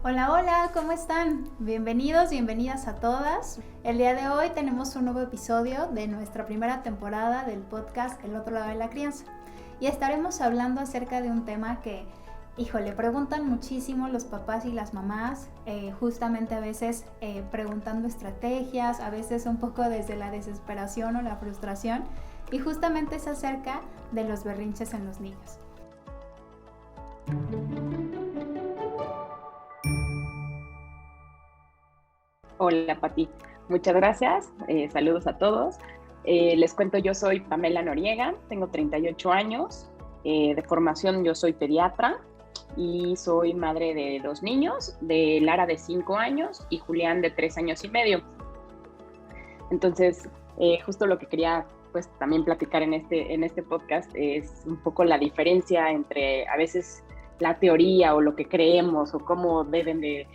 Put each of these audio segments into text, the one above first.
Hola, hola, ¿cómo están? Bienvenidos, bienvenidas a todas. El día de hoy tenemos un nuevo episodio de nuestra primera temporada del podcast El otro lado de la crianza. Y estaremos hablando acerca de un tema que, híjole, preguntan muchísimo los papás y las mamás, justamente a veces preguntando estrategias, a veces un poco desde la desesperación o la frustración, y justamente es acerca de los berrinches en los niños. Hola, Pati. Muchas gracias. Saludos a todos. Les cuento, yo soy Pamela Noriega, tengo 38 años. De formación yo soy pediatra y soy madre de 2 niños, de Lara de 5 años y Julián de 3 años y medio. Entonces, justo lo que quería pues también platicar en este podcast es un poco la diferencia entre a veces la teoría o lo que creemos o cómo deben de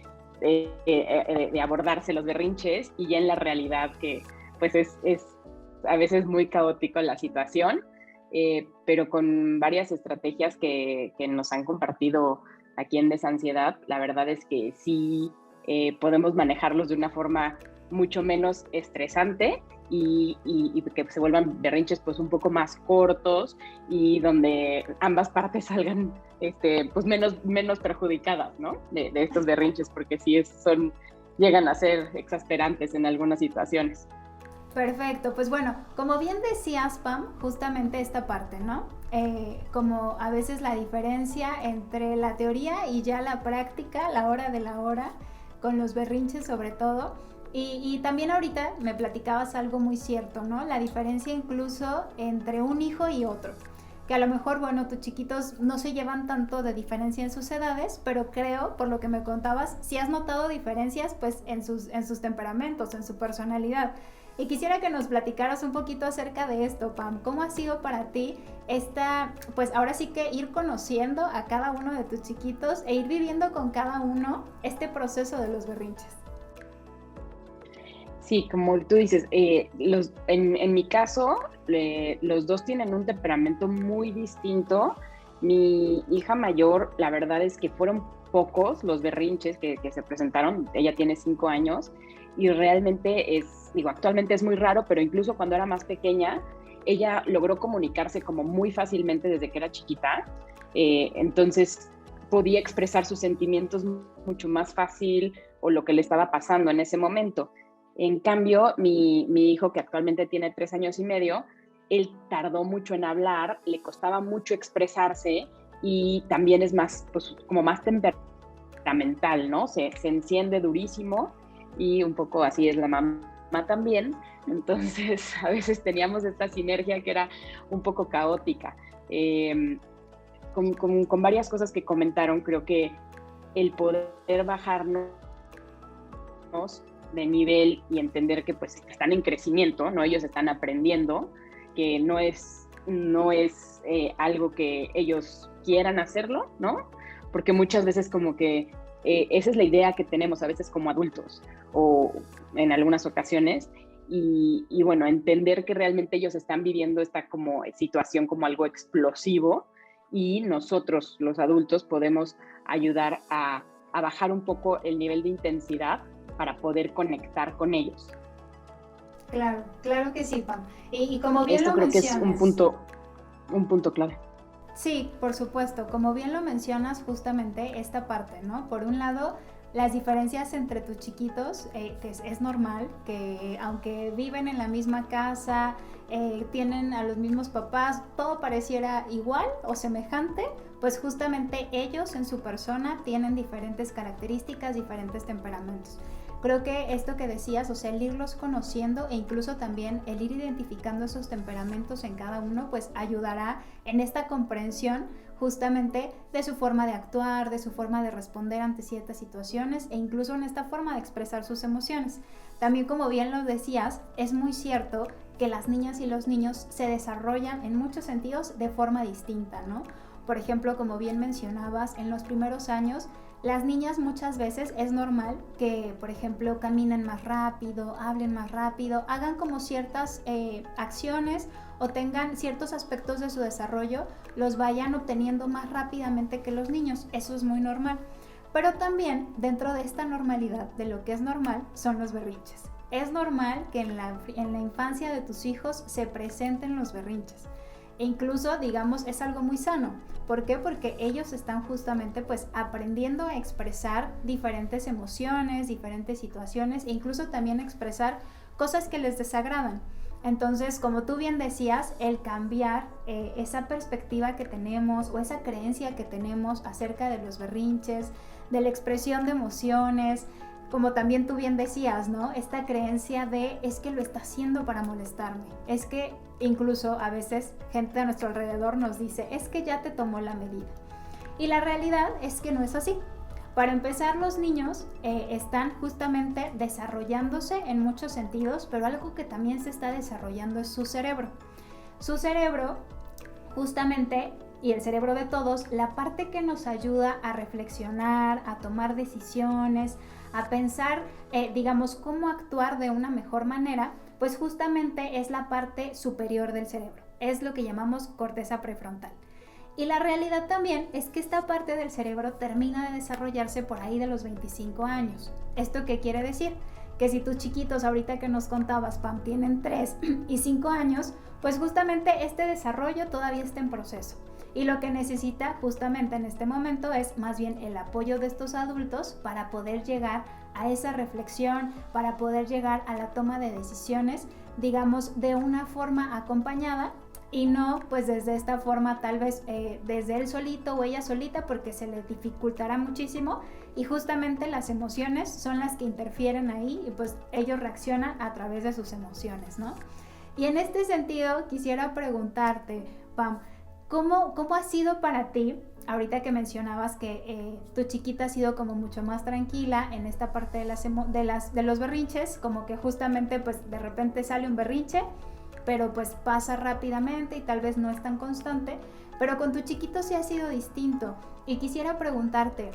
abordarse los berrinches y ya en la realidad que pues es a veces muy caótico la situación, pero con varias estrategias que nos han compartido aquí en Desansiedad, la verdad es que sí podemos manejarlos de una forma mucho menos estresante y que se vuelvan berrinches pues un poco más cortos y donde ambas partes salgan pues menos perjudicadas, ¿no? De estos berrinches, porque sí llegan a ser exasperantes en algunas situaciones. Perfecto, pues bueno, como bien decías, Pam, justamente esta parte, ¿no? Como a veces la diferencia entre la teoría y ya la práctica, la hora de la hora, con los berrinches sobre todo. Y también ahorita me platicabas algo muy cierto, ¿no? La diferencia incluso entre un hijo y otro. Que a lo mejor, bueno, tus chiquitos no se llevan tanto de diferencia en sus edades, pero creo, por lo que me contabas, si has notado diferencias pues en sus temperamentos, en su personalidad. Y quisiera que nos platicaras un poquito acerca de esto, Pam. ¿Cómo ha sido para ti pues ahora sí que ir conociendo a cada uno de tus chiquitos e ir viviendo con cada uno este proceso de los berrinches? Sí, como tú dices, en mi caso, los dos tienen un temperamento muy distinto. Mi hija mayor, la verdad es que fueron pocos los berrinches que se presentaron. Ella tiene 5 años y realmente actualmente es muy raro, pero incluso cuando era más pequeña, ella logró comunicarse como muy fácilmente desde que era chiquita. Entonces podía expresar sus sentimientos mucho más fácil o lo que le estaba pasando en ese momento. En cambio, mi hijo, que actualmente tiene 3 años y medio, él tardó mucho en hablar, le costaba mucho expresarse y también es más, pues, como más temperamental, ¿no? Se enciende durísimo y un poco así es la mamá también. Entonces, a veces teníamos esta sinergia que era un poco caótica. Con varias cosas que comentaron, creo que el poder bajarnos de nivel y entender que pues están en crecimiento, ¿no? Ellos están aprendiendo, que no es algo que ellos quieran hacerlo, ¿no? Porque muchas veces como que esa es la idea que tenemos a veces como adultos o en algunas ocasiones y bueno, entender que realmente ellos están viviendo esta como situación como algo explosivo y nosotros los adultos podemos ayudar a bajar un poco el nivel de intensidad para poder conectar con ellos. Claro, claro que sí, Pam. Y como bien Esto lo creo que es mencionas, un punto clave. sí, por supuesto, como bien lo mencionas justamente esta parte, ¿no? Por un lado, las diferencias entre tus chiquitos, que es normal, que aunque viven en la misma casa, tienen a los mismos papás, todo pareciera igual o semejante, pues justamente ellos en su persona tienen diferentes características, diferentes temperamentos. Creo que esto que decías, o sea, el irlos conociendo e incluso también el ir identificando esos temperamentos en cada uno, pues ayudará en esta comprensión justamente de su forma de actuar, de su forma de responder ante ciertas situaciones e incluso en esta forma de expresar sus emociones. También, como bien lo decías, es muy cierto que las niñas y los niños se desarrollan en muchos sentidos de forma distinta, ¿no? Por ejemplo, como bien mencionabas, en los primeros años las niñas muchas veces es normal que, por ejemplo, caminen más rápido, hablen más rápido, hagan como ciertas acciones o tengan ciertos aspectos de su desarrollo, los vayan obteniendo más rápidamente que los niños. Eso es muy normal. Pero también dentro de esta normalidad, de lo que es normal, son los berrinches. Es normal que en la infancia de tus hijos se presenten los berrinches. E incluso, digamos, es algo muy sano. ¿Por qué? Porque ellos están justamente pues aprendiendo a expresar diferentes emociones, diferentes situaciones e incluso también expresar cosas que les desagradan. Entonces, como tú bien decías, el cambiar esa perspectiva que tenemos o esa creencia que tenemos acerca de los berrinches, de la expresión de emociones, como también tú bien decías, ¿no? Esta creencia de es que lo está haciendo para molestarme. Es que incluso a veces gente a nuestro alrededor nos dice, es que ya te tomó la medida. Y la realidad es que no es así. Para empezar, los niños están justamente desarrollándose en muchos sentidos, pero algo que también se está desarrollando es su cerebro. Su cerebro, justamente, y el cerebro de todos, la parte que nos ayuda a reflexionar, a tomar decisiones, a pensar, digamos, cómo actuar de una mejor manera, pues justamente es la parte superior del cerebro. Es lo que llamamos corteza prefrontal. Y la realidad también es que esta parte del cerebro termina de desarrollarse por ahí de los 25 años. ¿Esto qué quiere decir? Que si tus chiquitos, ahorita que nos contabas, Pam, tienen 3 y 5 años, pues justamente este desarrollo todavía está en proceso. Y lo que necesita justamente en este momento es más bien el apoyo de estos adultos para poder llegar a esa reflexión, para poder llegar a la toma de decisiones, digamos, de una forma acompañada y no pues desde esta forma tal vez desde él solito o ella solita, porque se le dificultará muchísimo y justamente las emociones son las que interfieren ahí y pues ellos reaccionan a través de sus emociones, ¿no? Y en este sentido quisiera preguntarte, Pam, ¿cómo ha sido para ti, ahorita que mencionabas que tu chiquita ha sido como mucho más tranquila en esta parte de los berrinches, como que justamente pues de repente sale un berrinche, pero pues pasa rápidamente y tal vez no es tan constante, pero con tu chiquito sí ha sido distinto y quisiera preguntarte,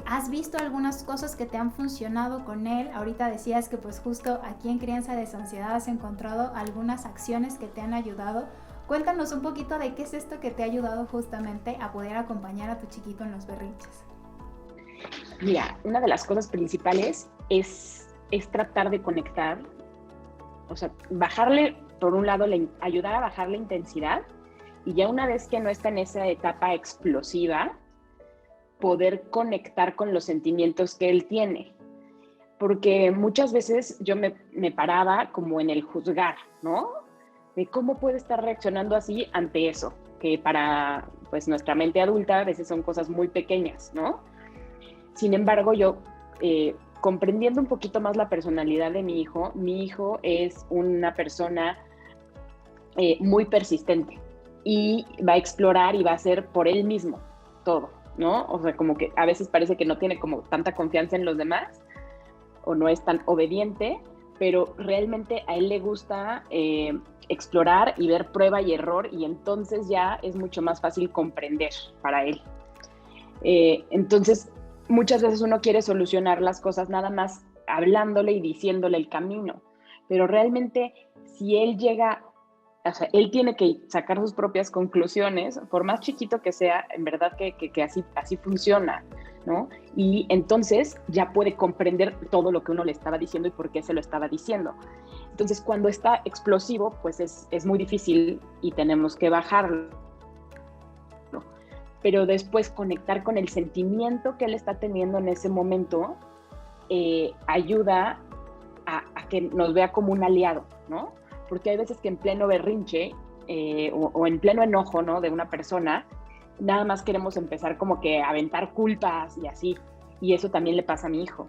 ¿has visto algunas cosas que te han funcionado con él? Ahorita decías que pues justo aquí en Crianza Desansiedad has encontrado algunas acciones que te han ayudado. Cuéntanos un poquito de qué es esto que te ha ayudado justamente a poder acompañar a tu chiquito en los berrinches. Mira, una de las cosas principales es tratar de conectar, o sea, bajarle, por un lado, ayudar a bajar la intensidad y ya una vez que no está en esa etapa explosiva, poder conectar con los sentimientos que él tiene. Porque muchas veces yo me paraba como en el juzgar, ¿no? De cómo puede estar reaccionando así ante eso, que para pues, nuestra mente adulta a veces son cosas muy pequeñas, ¿no? Sin embargo, yo comprendiendo un poquito más la personalidad de mi hijo es una persona muy persistente y va a explorar y va a hacer por él mismo todo, ¿no? O sea, como que a veces parece que no tiene como tanta confianza en los demás o no es tan obediente, pero realmente a él le gusta explorar y ver prueba y error y entonces ya es mucho más fácil comprender para él. Entonces, muchas veces uno quiere solucionar las cosas nada más hablándole y diciéndole el camino, pero realmente si él llega, o sea, él tiene que sacar sus propias conclusiones, por más chiquito que sea, en verdad que así funciona, ¿no? Y entonces ya puede comprender todo lo que uno le estaba diciendo y por qué se lo estaba diciendo. Entonces, cuando está explosivo, pues es muy difícil y tenemos que bajarlo. Pero después conectar con el sentimiento que él está teniendo en ese momento ayuda a que nos vea como un aliado, ¿no? Porque hay veces que en pleno berrinche o en pleno enojo, ¿no? De una persona, nada más queremos empezar como que a aventar culpas y así, y eso también le pasa a mi hijo.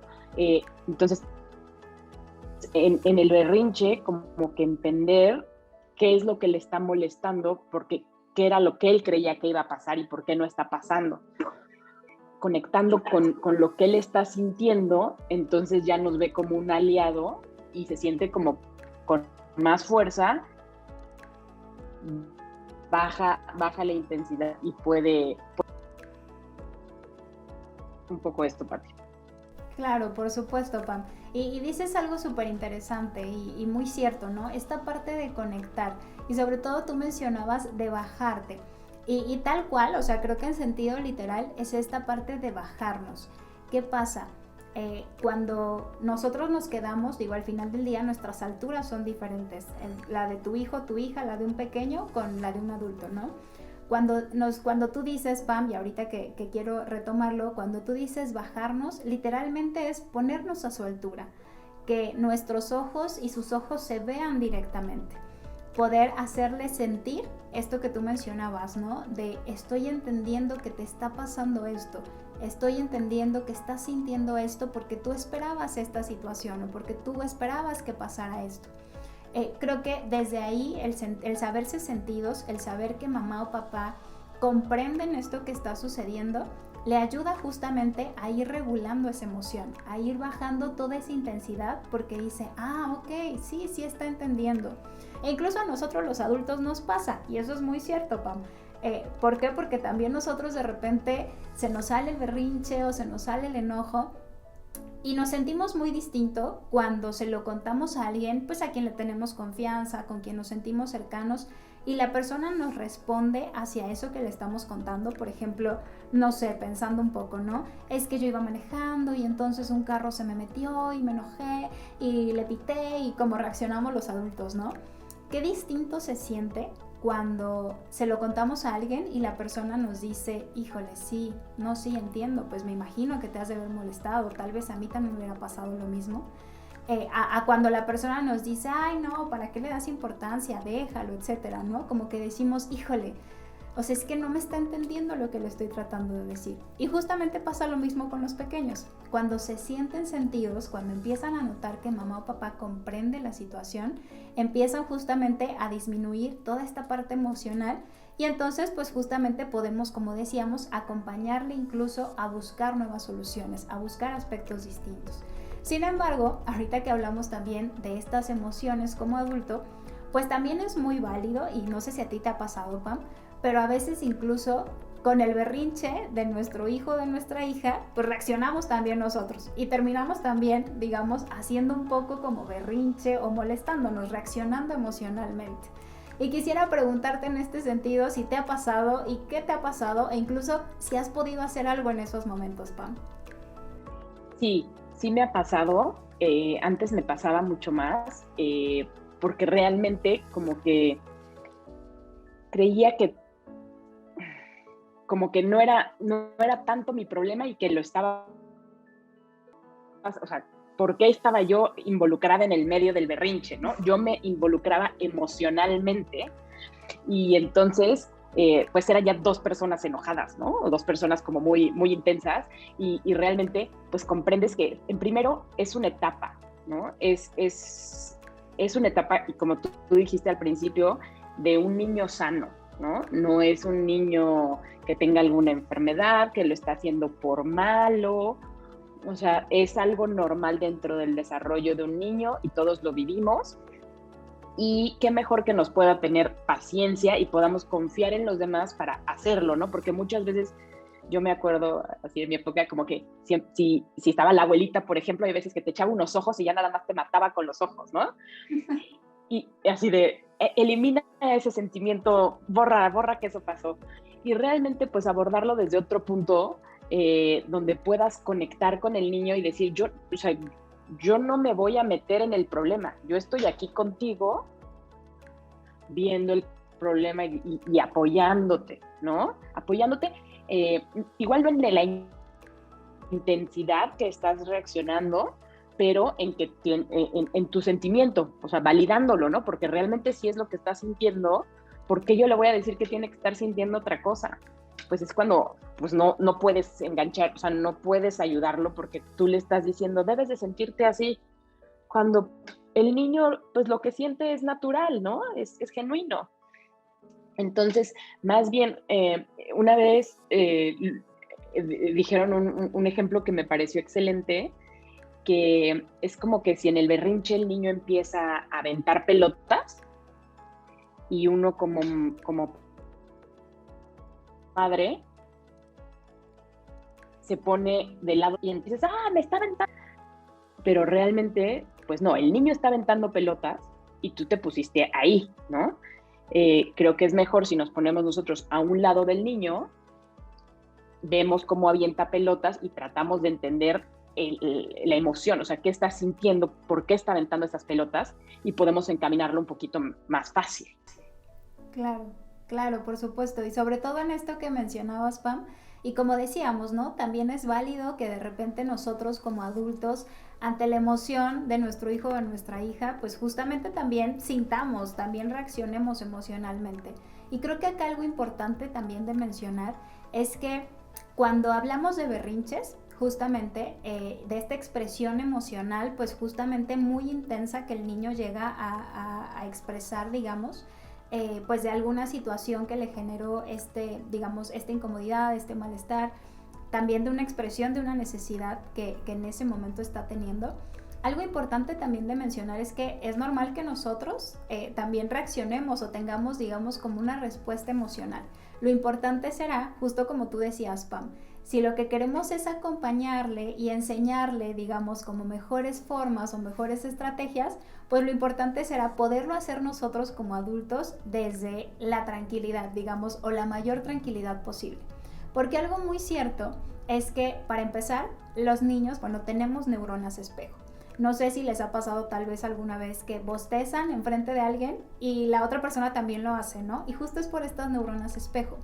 Entonces, en el berrinche, como que entender qué es lo que le está molestando, porque qué era lo que él creía que iba a pasar y por qué no está pasando. Conectando con lo que él está sintiendo, entonces ya nos ve como un aliado y se siente como con más fuerza, baja la intensidad y puede un poco esto, Pati. Claro, por supuesto, Pam. Y dices algo súper interesante y muy cierto, ¿no? Esta parte de conectar y sobre todo tú mencionabas de bajarte y tal cual, o sea, creo que en sentido literal es esta parte de bajarnos. ¿Qué pasa? Cuando nosotros nos quedamos, digo, al final del día nuestras alturas son diferentes, la de tu hijo, tu hija, la de un pequeño con la de un adulto, ¿no? Cuando tú dices, Pam, y ahorita que quiero retomarlo, cuando tú dices bajarnos, literalmente es ponernos a su altura, que nuestros ojos y sus ojos se vean directamente, poder hacerle sentir esto que tú mencionabas, ¿no? De estoy entendiendo que te está pasando esto, estoy entendiendo que estás sintiendo esto porque tú esperabas esta situación o porque tú esperabas que pasara esto. Creo que desde ahí el saberse sentidos, el saber que mamá o papá comprenden esto que está sucediendo, le ayuda justamente a ir regulando esa emoción, a ir bajando toda esa intensidad porque dice, ok, sí está entendiendo. E incluso a nosotros los adultos nos pasa, y eso es muy cierto, Pam. ¿Por qué? Porque también nosotros de repente se nos sale el berrinche o se nos sale el enojo, y nos sentimos muy distinto cuando se lo contamos a alguien, pues a quien le tenemos confianza, con quien nos sentimos cercanos, y la persona nos responde hacia eso que le estamos contando. Por ejemplo, no sé, pensando un poco, ¿no? Es que yo iba manejando y entonces un carro se me metió y me enojé y le pité, y cómo reaccionamos los adultos, ¿no? Qué distinto se siente cuando se lo contamos a alguien y la persona nos dice, híjole, sí entiendo, pues me imagino que te has de haber molestado, tal vez a mí también me hubiera pasado lo mismo. A cuando la persona nos dice, ay no, ¿para qué le das importancia? Déjalo, etcétera, ¿no? Como que decimos, híjole, o sea, es que no me está entendiendo lo que le estoy tratando de decir. Y justamente pasa lo mismo con los pequeños. Cuando se sienten sentidos, cuando empiezan a notar que mamá o papá comprende la situación, empiezan justamente a disminuir toda esta parte emocional, y entonces pues justamente podemos, como decíamos, acompañarle incluso a buscar nuevas soluciones, a buscar aspectos distintos. Sin embargo, ahorita que hablamos también de estas emociones como adulto, pues también es muy válido, y no sé si a ti te ha pasado, Pam, pero a veces incluso con el berrinche de nuestro hijo o de nuestra hija, pues reaccionamos también nosotros y terminamos también, digamos, haciendo un poco como berrinche o molestándonos, reaccionando emocionalmente. Y quisiera preguntarte en este sentido si te ha pasado y qué te ha pasado, e incluso si has podido hacer algo en esos momentos, Pam. Sí me ha pasado. Antes me pasaba mucho más, porque realmente como que creía que como que no era tanto mi problema y que lo estaba, o sea, ¿por qué estaba yo involucrada en el medio del berrinche, no? Yo me involucraba emocionalmente, y entonces pues eran ya dos personas enojadas, ¿no? O dos personas como muy, muy intensas, y realmente pues comprendes que en primero es una etapa, ¿no? Es una etapa, y como tú dijiste al principio, de un niño sano, ¿no? No es un niño que tenga alguna enfermedad, que lo está haciendo por malo. O sea, es algo normal dentro del desarrollo de un niño y todos lo vivimos. Y qué mejor que nos pueda tener paciencia y podamos confiar en los demás para hacerlo, ¿no? Porque muchas veces yo me acuerdo, así en mi época, como que si estaba la abuelita, por ejemplo, hay veces que te echaba unos ojos y ya nada más te mataba con los ojos, ¿no? Y así de, elimina ese sentimiento, borra que eso pasó. Y realmente pues abordarlo desde otro punto, donde puedas conectar con el niño y decir, yo no me voy a meter en el problema, yo estoy aquí contigo viendo el problema y apoyándote, ¿no? Apoyándote, igual no en la intensidad que estás reaccionando, pero en tu sentimiento, o sea, validándolo, ¿no? Porque realmente si es lo que estás sintiendo, ¿por qué yo le voy a decir que tiene que estar sintiendo otra cosa? Pues es cuando pues no puedes enganchar, o sea, no puedes ayudarlo porque tú le estás diciendo, debes de sentirte así, cuando el niño, pues lo que siente es natural, ¿no? Es genuino. Entonces, más bien, una vez dijeron un ejemplo que me pareció excelente, que es como que si en el berrinche el niño empieza a aventar pelotas y uno como padre se pone de lado y empiezas, me está aventando. Pero realmente, pues no, el niño está aventando pelotas y tú te pusiste ahí, ¿no? Creo que es mejor si nos ponemos nosotros a un lado del niño vemos cómo avienta pelotas y tratamos de entender la emoción, o sea, qué está sintiendo, por qué está aventando esas pelotas y podemos encaminarlo un poquito más fácil. Claro, claro, por supuesto. Y sobre todo en esto que mencionabas, Pam, y como decíamos, ¿no? También es válido que de repente nosotros como adultos, ante la emoción de nuestro hijo o de nuestra hija, pues justamente también sintamos, también reaccionemos emocionalmente. Y creo que acá algo importante también de mencionar es que cuando hablamos de berrinches, justamente de esta expresión emocional, pues justamente muy intensa que el niño llega a expresar, digamos, pues de alguna situación que le generó digamos, esta incomodidad, este malestar, también de una expresión de una necesidad que en ese momento está teniendo. Algo importante también de mencionar es que es normal que nosotros también reaccionemos o tengamos, digamos, como una respuesta emocional. Lo importante será, justo como tú decías, Pam, si lo que queremos es acompañarle y enseñarle, digamos, como mejores formas o mejores estrategias, pues lo importante será poderlo hacer nosotros como adultos desde la tranquilidad, digamos, o la mayor tranquilidad posible. Porque algo muy cierto es que, para empezar, los niños, bueno, tenemos neuronas espejo. No sé si les ha pasado tal vez alguna vez que bostezan enfrente de alguien y la otra persona también lo hace, ¿no? Y justo es por estas neuronas espejo.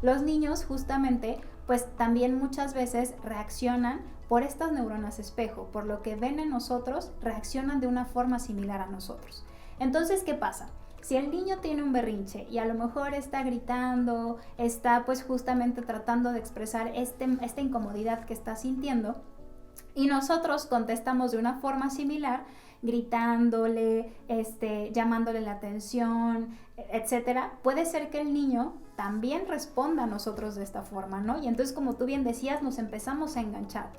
Los niños justamente pues también muchas veces reaccionan por estas neuronas espejo, por lo que ven en nosotros, reaccionan de una forma similar a nosotros. Entonces, ¿qué pasa? Si el niño tiene un berrinche y a lo mejor está gritando, está pues justamente tratando de expresar esta incomodidad que está sintiendo, y nosotros contestamos de una forma similar, gritándole, llamándole la atención, etcétera, puede ser que el niño también responda a nosotros de esta forma, ¿no? Y entonces, como tú bien decías, nos empezamos a enganchar.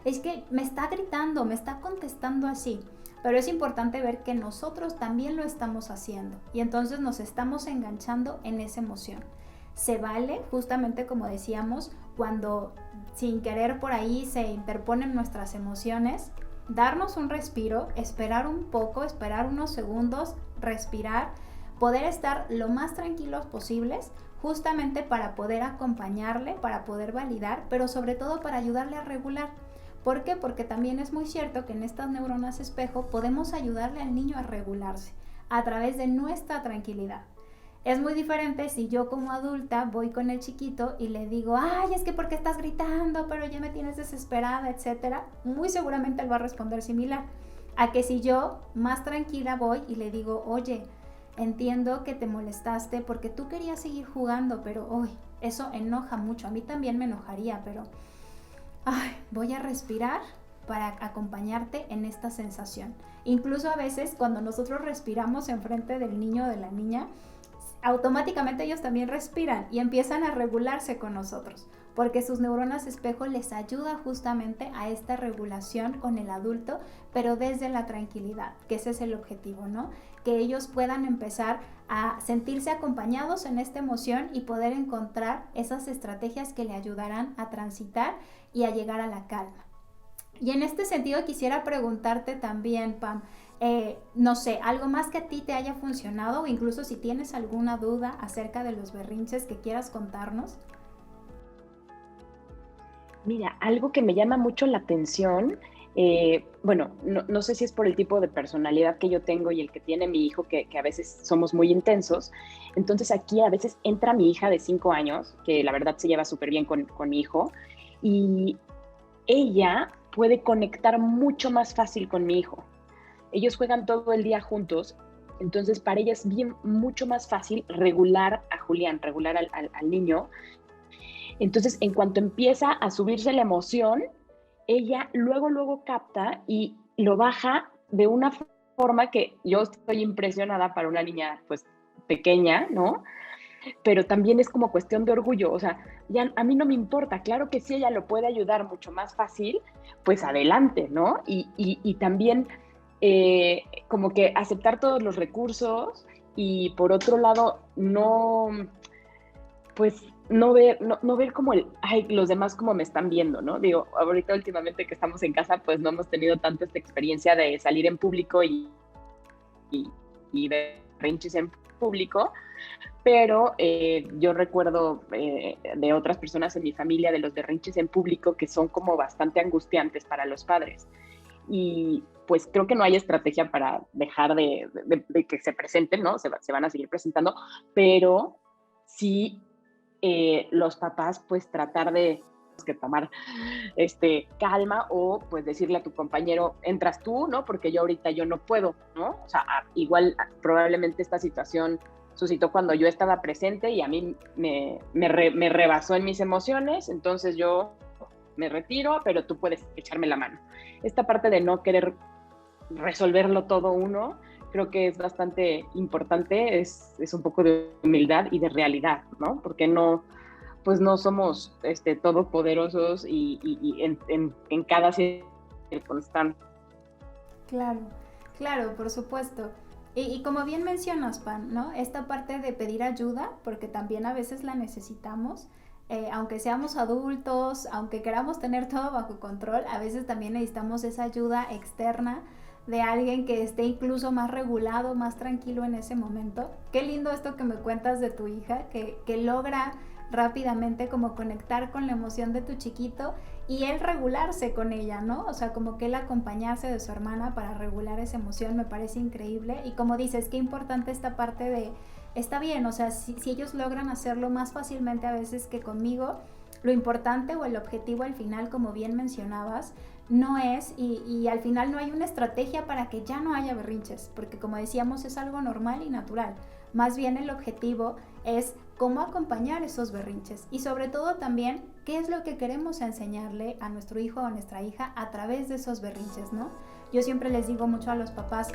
Es que me está gritando, me está contestando así. Pero es importante ver que nosotros también lo estamos haciendo y entonces nos estamos enganchando en esa emoción. Se vale, justamente como decíamos, cuando sin querer por ahí se interponen nuestras emociones, darnos un respiro, esperar un poco, esperar unos segundos, respirar, poder estar lo más tranquilos posibles, justamente para poder acompañarle, para poder validar, pero sobre todo para ayudarle a regular. ¿Por qué? Porque también es muy cierto que en estas neuronas espejo podemos ayudarle al niño a regularse a través de nuestra tranquilidad. Es muy diferente si yo como adulta voy con el chiquito y le digo, ay, es que ¿por qué estás gritando? Pero ya me tienes desesperada, etcétera. Muy seguramente él va a responder similar. A que si yo más tranquila voy y le digo, oye, entiendo que te molestaste porque tú querías seguir jugando, pero uy, eso enoja mucho. A mí también me enojaría, pero voy a respirar para acompañarte en esta sensación. Incluso a veces cuando nosotros respiramos enfrente del niño o de la niña, automáticamente ellos también respiran y empiezan a regularse con nosotros, porque sus neuronas espejo les ayuda justamente a esta regulación con el adulto, pero desde la tranquilidad, que ese es el objetivo, ¿no? Que ellos puedan empezar a sentirse acompañados en esta emoción y poder encontrar esas estrategias que le ayudarán a transitar y a llegar a la calma. Y en este sentido quisiera preguntarte también, Pam, no sé, algo más que a ti te haya funcionado o incluso si tienes alguna duda acerca de los berrinches que quieras contarnos. Mira, algo que me llama mucho la atención, bueno, no sé si es por el tipo de personalidad que yo tengo y el que tiene mi hijo, que a veces somos muy intensos. Entonces aquí a veces entra mi hija de 5 años, que la verdad se lleva súper bien con mi hijo, y ella puede conectar mucho más fácil con mi hijo. Ellos juegan todo el día juntos, entonces para ella es mucho más fácil regular a Julián, regular al niño. Entonces, en cuanto empieza a subirse la emoción, ella luego capta y lo baja de una forma que yo estoy impresionada para una niña pues pequeña, ¿no? Pero también es como cuestión de orgullo, o sea, ya a mí no me importa, claro que si ella lo puede ayudar mucho más fácil, pues adelante, ¿no? Y también como que aceptar todos los recursos y por otro lado no, pues no ver como los demás como me están viendo, ¿no? Digo, ahorita últimamente que estamos en casa, pues no hemos tenido tanto esta experiencia de salir en público y de berrinches en público, pero yo recuerdo de otras personas en mi familia de los berrinches en público que son como bastante angustiantes para los padres. Y pues creo que no hay estrategia para dejar de que se presenten, ¿no? Se van a seguir presentando, pero sí los papás pues tratar de que tomar calma o pues decirle a tu compañero, entras tú, ¿no? Porque yo no puedo, ¿no? O sea, igual probablemente esta situación suscitó cuando yo estaba presente y a mí me rebasó en mis emociones, entonces yo me retiro, pero tú puedes echarme la mano. Esta parte de no querer resolverlo todo uno, creo que es bastante importante, es un poco de humildad y de realidad, ¿no? Porque no, pues no somos todopoderosos y en cada circunstancia. Claro, claro, por supuesto. Y como bien mencionas, Pam, ¿no? Esta parte de pedir ayuda, porque también a veces la necesitamos, aunque seamos adultos, aunque queramos tener todo bajo control, a veces también necesitamos esa ayuda externa de alguien que esté incluso más regulado, más tranquilo en ese momento. Qué lindo esto que me cuentas de tu hija, que logra rápidamente como conectar con la emoción de tu chiquito y él regularse con ella, ¿no? O sea, como que él acompañarse de su hermana para regular esa emoción me parece increíble. Y como dices, qué importante esta parte de, está bien, o sea, si ellos logran hacerlo más fácilmente a veces que conmigo, lo importante o el objetivo al final, como bien mencionabas, no es, y al final no hay una estrategia para que ya no haya berrinches, porque como decíamos es algo normal y natural. Más bien el objetivo es cómo acompañar esos berrinches y sobre todo también qué es lo que queremos enseñarle a nuestro hijo o a nuestra hija a través de esos berrinches, ¿no? Yo siempre les digo mucho a los papás,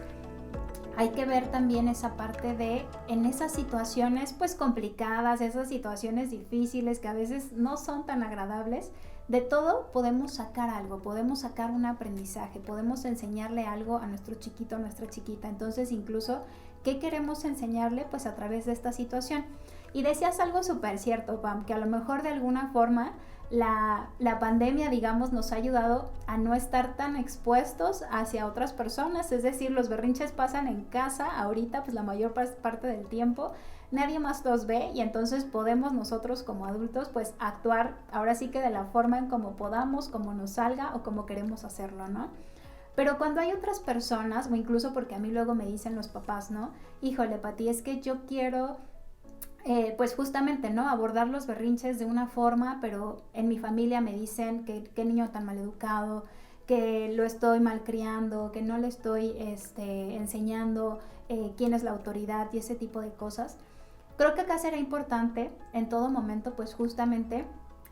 hay que ver también esa parte de, en esas situaciones pues complicadas, esas situaciones difíciles que a veces no son tan agradables, de todo podemos sacar algo, podemos sacar un aprendizaje, podemos enseñarle algo a nuestro chiquito, a nuestra chiquita. Entonces incluso, ¿qué queremos enseñarle? Pues a través de esta situación. Y decías algo súper cierto, Pam, que a lo mejor de alguna forma la pandemia, digamos, nos ha ayudado a no estar tan expuestos hacia otras personas, es decir, los berrinches pasan en casa ahorita, pues la mayor parte del tiempo, nadie más los ve y entonces podemos nosotros como adultos pues actuar ahora sí que de la forma en como podamos, como nos salga o como queremos hacerlo, ¿no? Pero cuando hay otras personas, o incluso porque a mí luego me dicen los papás, ¿no? Híjole, Pati, es que yo quiero pues justamente, ¿no? Abordar los berrinches de una forma, pero en mi familia me dicen que qué niño tan maleducado, que lo estoy malcriando, que no le estoy enseñando quién es la autoridad y ese tipo de cosas. Creo que acá será importante en todo momento, pues justamente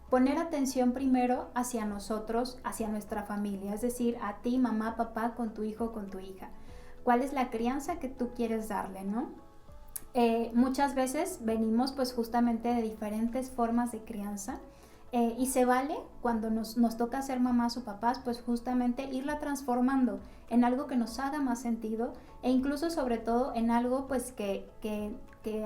poner atención primero hacia nosotros, hacia nuestra familia, es decir, a ti, mamá, papá, con tu hijo, con tu hija. ¿Cuál es la crianza que tú quieres darle, no? Muchas veces venimos pues justamente de diferentes formas de crianza y se vale cuando nos toca ser mamás o papás pues justamente irla transformando en algo que nos haga más sentido e incluso sobre todo en algo pues que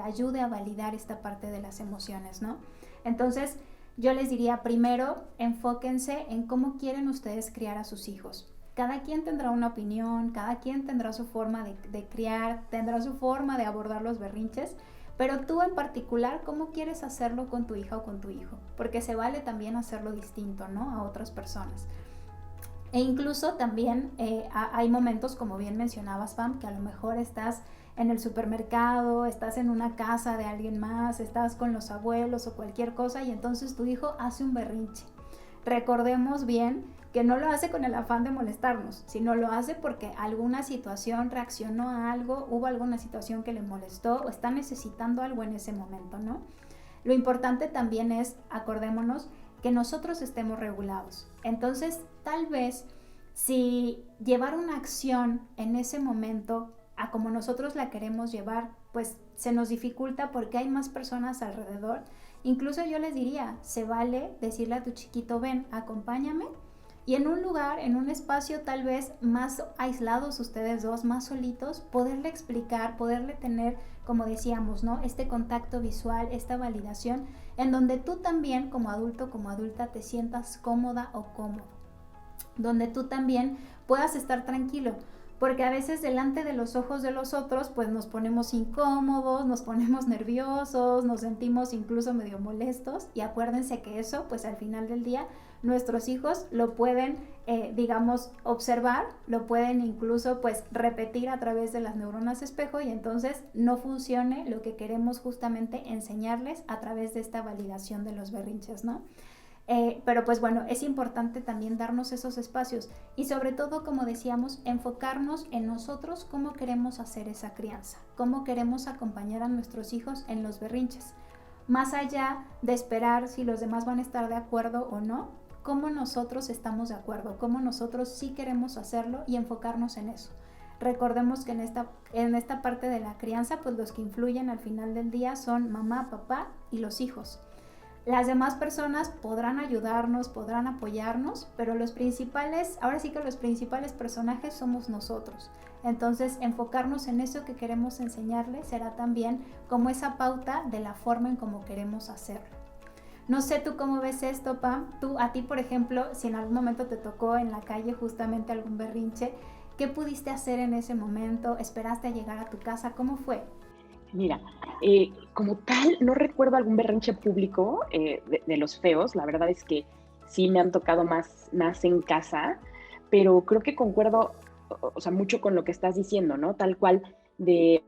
ayude a validar esta parte de las emociones, ¿no? Entonces yo les diría primero enfóquense en cómo quieren ustedes criar a sus hijos. Cada quien tendrá una opinión, cada quien tendrá su forma de criar, tendrá su forma de abordar los berrinches, pero tú en particular, ¿cómo quieres hacerlo con tu hija o con tu hijo? Porque se vale también hacerlo distinto, ¿no? A otras personas. E incluso también hay momentos, como bien mencionabas, Pam, que a lo mejor estás en el supermercado, estás en una casa de alguien más, estás con los abuelos o cualquier cosa y entonces tu hijo hace un berrinche. Recordemos bien que no lo hace con el afán de molestarnos, sino lo hace porque alguna situación reaccionó a algo, hubo alguna situación que le molestó o está necesitando algo en ese momento, ¿no? Lo importante también es, acordémonos, que nosotros estemos regulados. Entonces, tal vez, si llevar una acción en ese momento a como nosotros la queremos llevar, pues se nos dificulta porque hay más personas alrededor. Incluso yo les diría, se vale decirle a tu chiquito, ven, acompáñame, y en un lugar, en un espacio tal vez más aislados ustedes dos, más solitos, poderle explicar, poderle tener, como decíamos, ¿no? Este contacto visual, esta validación, en donde tú también como adulto, como adulta te sientas cómoda o cómodo, donde tú también puedas estar tranquilo, porque a veces delante de los ojos de los otros pues nos ponemos incómodos, nos ponemos nerviosos, nos sentimos incluso medio molestos, y acuérdense que eso pues al final del día nuestros hijos lo pueden digamos observar, lo pueden incluso pues repetir a través de las neuronas espejo, y entonces no funcione lo que queremos justamente enseñarles a través de esta validación de los berrinches, ¿no? Pero pues bueno, es importante también darnos esos espacios y sobre todo, como decíamos, enfocarnos en nosotros, cómo queremos hacer esa crianza, cómo queremos acompañar a nuestros hijos en los berrinches. Más allá de esperar si los demás van a estar de acuerdo o no, cómo nosotros estamos de acuerdo, cómo nosotros sí queremos hacerlo y enfocarnos en eso. Recordemos que en esta parte de la crianza, pues los que influyen al final del día son mamá, papá y los hijos. Las demás personas podrán ayudarnos, podrán apoyarnos, pero ahora sí que los principales personajes somos nosotros. Entonces, enfocarnos en eso que queremos enseñarles será también como esa pauta de la forma en cómo queremos hacerlo. No sé tú cómo ves esto, Pam. A ti, por ejemplo, si en algún momento te tocó en la calle justamente algún berrinche, ¿qué pudiste hacer en ese momento? ¿Esperaste a llegar a tu casa? ¿Cómo fue? Mira, como tal, no recuerdo algún berrinche público de los feos. La verdad es que sí me han tocado más en casa, pero creo que concuerdo, o sea, mucho con lo que estás diciendo, ¿no? Tal cual, de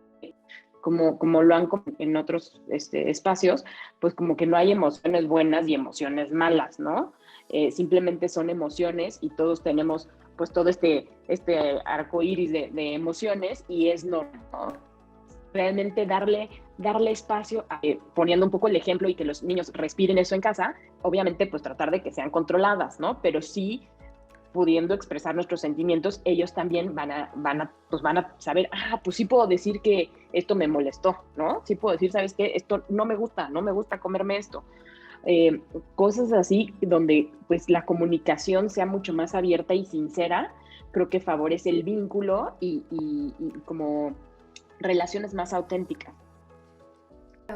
como lo han en otros espacios, pues como que no hay emociones buenas y emociones malas, ¿no? Simplemente son emociones y todos tenemos pues todo este arco iris de emociones, y es normal, ¿no? Realmente darle espacio, poniendo un poco el ejemplo y que los niños respiren eso en casa, obviamente pues tratar de que sean controladas, ¿no? Pero sí pudiendo expresar nuestros sentimientos, ellos también van a saber, pues sí puedo decir que esto me molestó, ¿no? Sí puedo decir, ¿sabes qué? Esto no me gusta comerme esto. Cosas así donde pues la comunicación sea mucho más abierta y sincera, creo que favorece el vínculo y como relaciones más auténticas.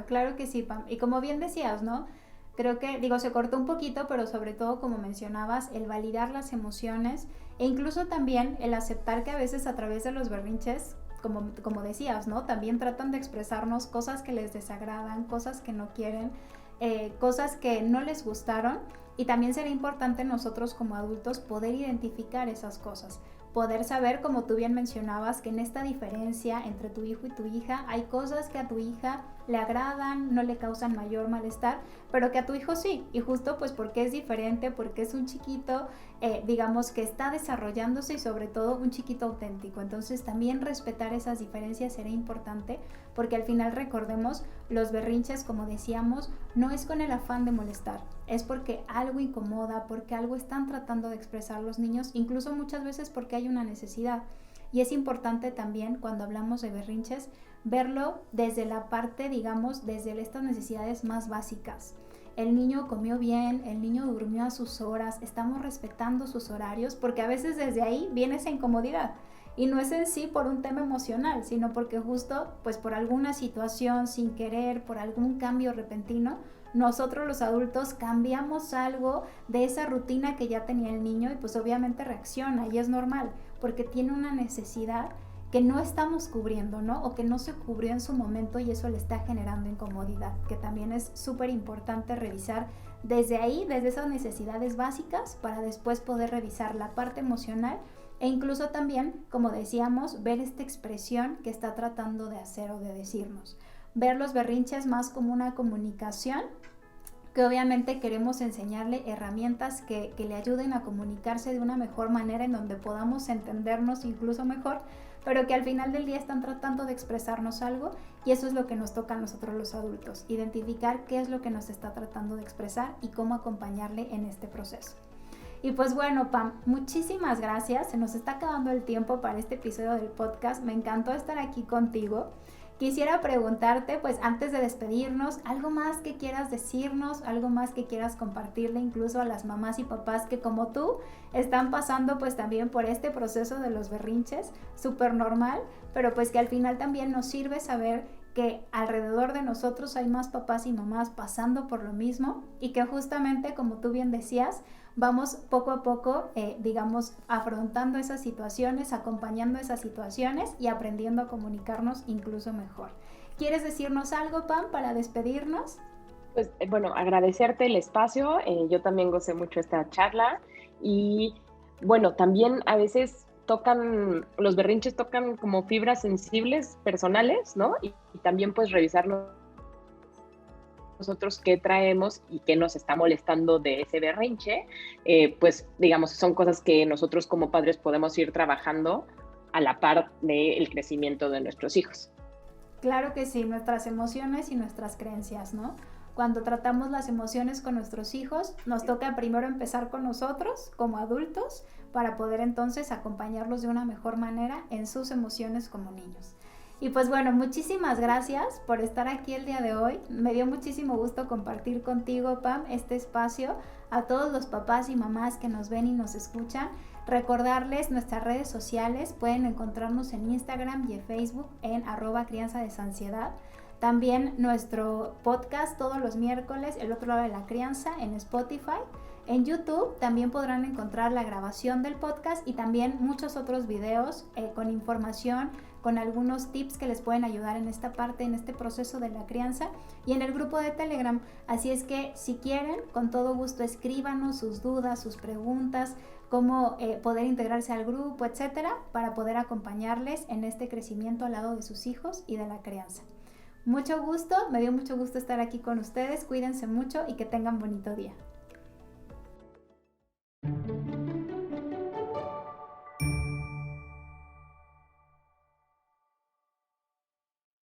Claro que sí, Pam. Y como bien decías, ¿no? Creo que, se cortó un poquito, pero sobre todo, como mencionabas, el validar las emociones e incluso también el aceptar que a veces a través de los berrinches, como decías, ¿no? También tratan de expresarnos cosas que les desagradan, cosas que no quieren, cosas que no les gustaron, y también sería importante nosotros como adultos poder identificar esas cosas. Poder saber, como tú bien mencionabas, que en esta diferencia entre tu hijo y tu hija hay cosas que a tu hija le agradan, no le causan mayor malestar, pero que a tu hijo sí, y justo pues porque es diferente, porque es un chiquito, digamos que está desarrollándose, y sobre todo un chiquito auténtico. Entonces también respetar esas diferencias será importante, porque al final recordemos, los berrinches, como decíamos, no es con el afán de molestar, es porque algo incomoda, porque algo están tratando de expresar los niños, incluso muchas veces porque hay una necesidad. Y es importante también, cuando hablamos de berrinches, verlo desde la parte, digamos, desde estas necesidades más básicas. El niño comió bien, el niño durmió a sus horas, estamos respetando sus horarios, porque a veces desde ahí viene esa incomodidad. Y no es en sí por un tema emocional, sino porque justo pues por alguna situación sin querer, por algún cambio repentino, nosotros los adultos cambiamos algo de esa rutina que ya tenía el niño, y pues obviamente reacciona, y es normal, porque tiene una necesidad que no estamos cubriendo, ¿no? O que no se cubrió en su momento, y eso le está generando incomodidad, que también es súper importante revisar desde ahí, desde esas necesidades básicas, para después poder revisar la parte emocional, e incluso también, como decíamos, ver esta expresión que está tratando de hacer o de decirnos. Ver los berrinches más como una comunicación, que obviamente queremos enseñarle herramientas que le ayuden a comunicarse de una mejor manera, en donde podamos entendernos incluso mejor, pero que al final del día están tratando de expresarnos algo, y eso es lo que nos toca a nosotros los adultos, identificar qué es lo que nos está tratando de expresar y cómo acompañarle en este proceso. Y pues bueno, Pam, muchísimas gracias. Se nos está acabando el tiempo para este episodio del podcast. Me encantó estar aquí contigo. Quisiera preguntarte, pues antes de despedirnos, algo más que quieras decirnos, algo más que quieras compartirle incluso a las mamás y papás que como tú están pasando pues también por este proceso de los berrinches, súper normal, pero pues que al final también nos sirve saber que alrededor de nosotros hay más papás y mamás pasando por lo mismo, y que justamente, como tú bien decías, vamos poco a poco, digamos, afrontando esas situaciones, acompañando esas situaciones y aprendiendo a comunicarnos incluso mejor. ¿Quieres decirnos algo, Pam, para despedirnos? Pues bueno, agradecerte el espacio, yo también gocé mucho esta charla y bueno, también a veces los berrinches tocan como fibras sensibles personales, ¿no? Y también pues revisar nosotros qué traemos y qué nos está molestando de ese berrinche, pues digamos, son cosas que nosotros como padres podemos ir trabajando a la par del crecimiento de nuestros hijos. Claro que sí, nuestras emociones y nuestras creencias, ¿no? Cuando tratamos las emociones con nuestros hijos, nos toca primero empezar con nosotros como adultos para poder entonces acompañarlos de una mejor manera en sus emociones como niños. Y pues bueno, muchísimas gracias por estar aquí el día de hoy. Me dio muchísimo gusto compartir contigo, Pam, este espacio. A todos los papás y mamás que nos ven y nos escuchan, recordarles nuestras redes sociales. Pueden encontrarnos en Instagram y en Facebook en @crianzadesansiedad. También nuestro podcast todos los miércoles, El otro lado de la crianza, en Spotify. En YouTube también podrán encontrar la grabación del podcast y también muchos otros videos con información, con algunos tips que les pueden ayudar en esta parte, en este proceso de la crianza, y en el grupo de Telegram. Así es que si quieren, con todo gusto escríbanos sus dudas, sus preguntas, cómo poder integrarse al grupo, etcétera, para poder acompañarles en este crecimiento al lado de sus hijos y de la crianza. Mucho gusto, me dio mucho gusto estar aquí con ustedes, cuídense mucho y que tengan bonito día.